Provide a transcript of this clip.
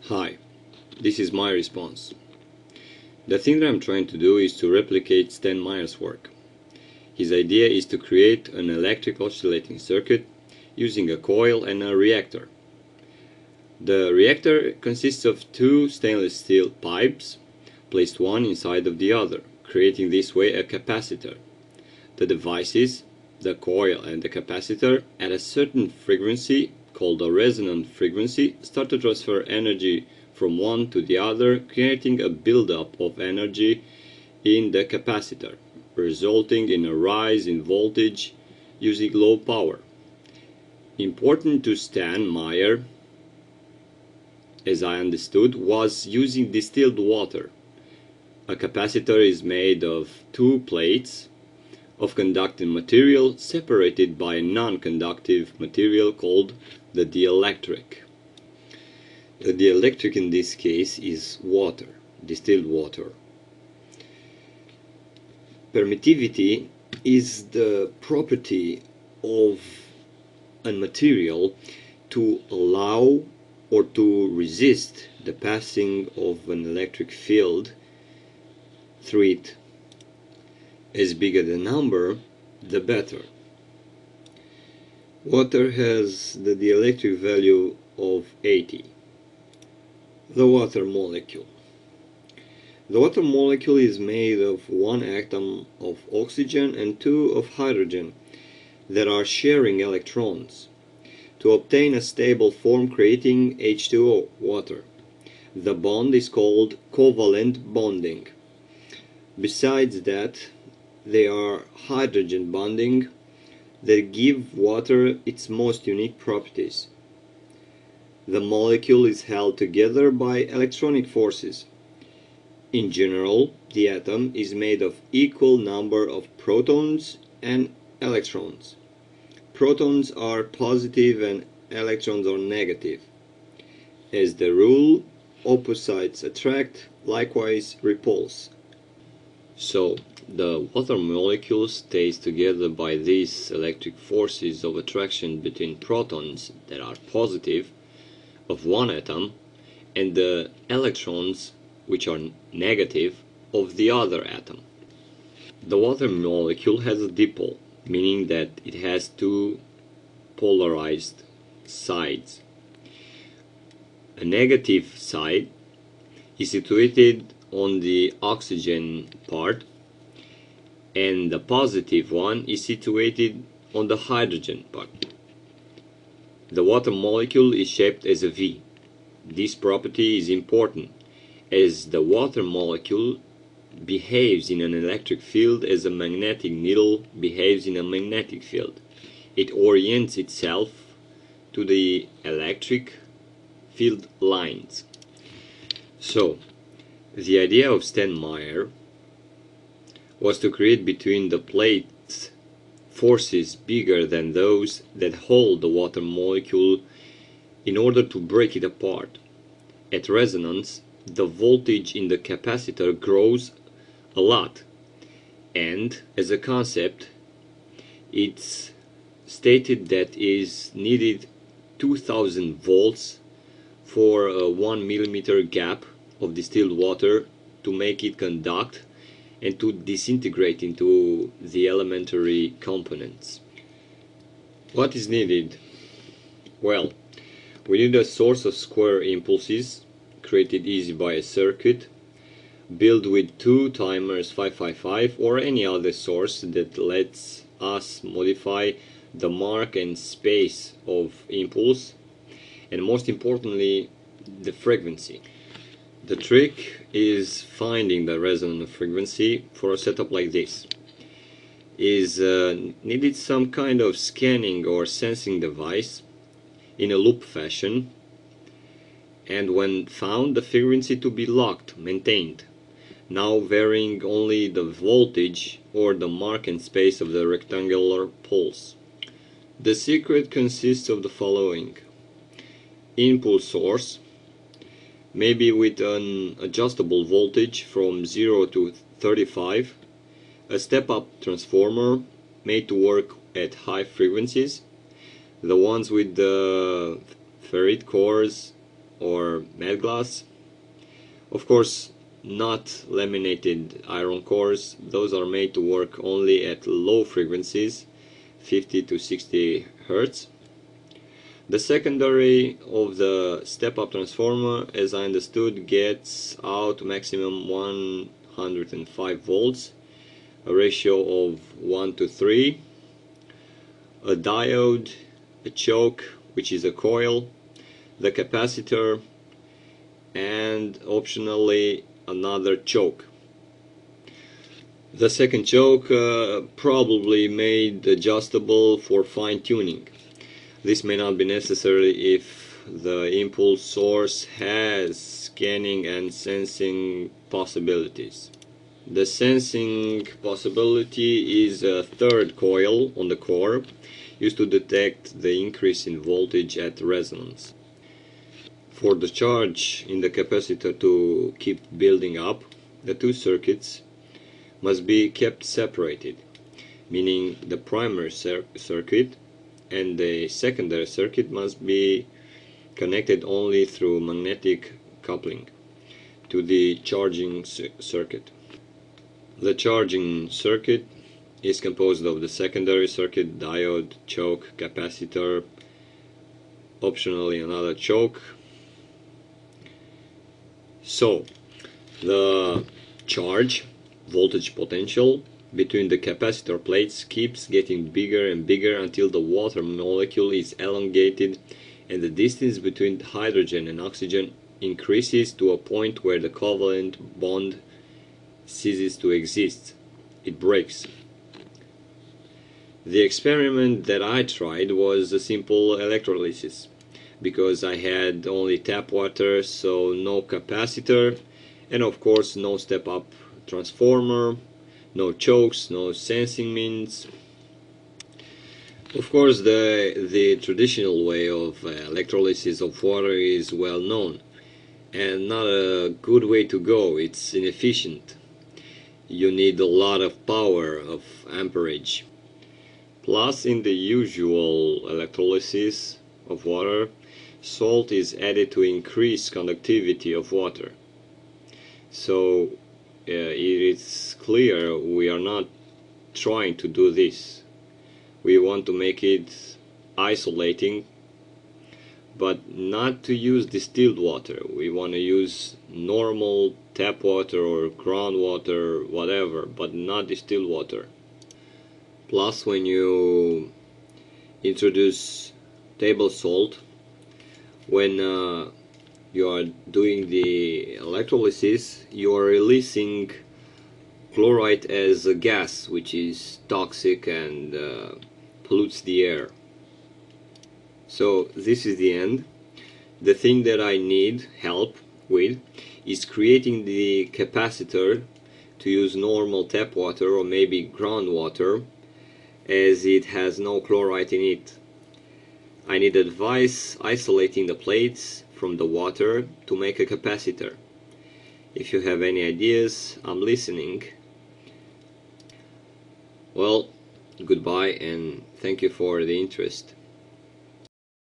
Hi, this is my response. The thing that I'm trying to do is to replicate Stan Meyer's work. His idea is to create an electric oscillating circuit using a coil and a reactor. The reactor consists of two stainless steel pipes placed one inside of the other, creating this way a capacitor. The devices, the coil and the capacitor, at a certain frequency called a resonant frequency, start to transfer energy from one to the other, creating a buildup of energy in the capacitor, resulting in a rise in voltage using low power. Important to Stan Meyer, as I understood, was using distilled water. A capacitor is made of two plates of conducting material separated by a non-conductive material called the dielectric. The dielectric in this case is water, distilled water. Permittivity is the property of a material to allow or to resist the passing of an electric field through it. As bigger the number, the better. Water has the dielectric value of 80. The water molecule. The water molecule is made of one atom of oxygen and two of hydrogen that are sharing electrons to obtain a stable form, creating H2O, water. The bond is called covalent bonding. Besides that, they are hydrogen bonding that give water its most unique properties. The molecule is held together by electronic forces. In general, the atom is made of equal number of protons and electrons. Protons are positive and electrons are negative. As the rule, opposites attract, likewise repulse. So, the water molecule stays together by these electric forces of attraction between protons that are positive of one atom and the electrons which are negative of the other atom. The water molecule has a dipole, meaning that it has two polarized sides. A negative side is situated on the oxygen part, and the positive one is situated on the hydrogen part. The water molecule is shaped as a V. This property is important as the water molecule behaves in an electric field as a magnetic needle behaves in a magnetic field. It orients itself to the electric field lines. So, the idea of Stan Meyer was to create between the plates forces bigger than those that hold the water molecule in order to break it apart. At resonance, the voltage in the capacitor grows a lot, and as a concept, it's stated that is needed 2000 volts for a 1 millimeter gap of distilled water to make it conduct and to disintegrate into the elementary components. What is needed? Well, we need a source of square impulses created easy by a circuit built with two timers 555 or any other source that lets us modify the mark and space of impulse, and most importantly, the frequency. The trick is finding the resonant frequency for a setup like this. Needed some kind of scanning or sensing device in a loop fashion, and when found, the frequency to be locked, maintained, now varying only the voltage or the mark and space of the rectangular pulse. The secret consists of the following: input source, maybe with an adjustable voltage from 0 to 35, a step-up transformer made to work at high frequencies, the ones with the ferrite cores or matte glass. Of course, not laminated iron cores. Those are made to work only at low frequencies, 50 to 60 Hertz. The secondary of the step-up transformer, as I understood, gets out maximum 105 volts, a ratio of 1 to 3, a diode, a choke, which is a coil, the capacitor, and optionally another choke. The second choke probably made adjustable for fine-tuning. This may not be necessary if the impulse source has scanning and sensing possibilities. The sensing possibility is a third coil on the core, used to detect the increase in voltage at resonance. For the charge in the capacitor to keep building up, the two circuits must be kept separated, meaning the primary circuit and the secondary circuit must be connected only through magnetic coupling to the charging circuit. The charging circuit is composed of the secondary circuit, diode, choke, capacitor, optionally another choke. So, the charge voltage potential between the capacitor plates keeps getting bigger and bigger until the water molecule is elongated and the distance between hydrogen and oxygen increases to a point where the covalent bond ceases to exist. It breaks. The experiment that I tried was a simple electrolysis, because I had only tap water, so no capacitor, and of course no step-up transformer, no chokes, no sensing means. Of course, the traditional way of electrolysis of water is well known and not a good way to go. It's inefficient. You need a lot of power, of amperage. Plus, in the usual electrolysis of water, salt is added to increase conductivity of water. So it is clear we are not trying to do this. We want to make it isolating, but not to use distilled water. We want to use normal tap water or groundwater, whatever, but not distilled water. Plus, when you introduce table salt, when you are doing the electrolysis, you are releasing chloride as a gas, which is toxic and pollutes the air. So this is the end. The thing that I need help with is creating the capacitor to use normal tap water or maybe groundwater, as it has no chloride in it. I need advice isolating the plates from the water to make a capacitor. If you have any ideas, I'm listening. Well, goodbye and thank you for the interest.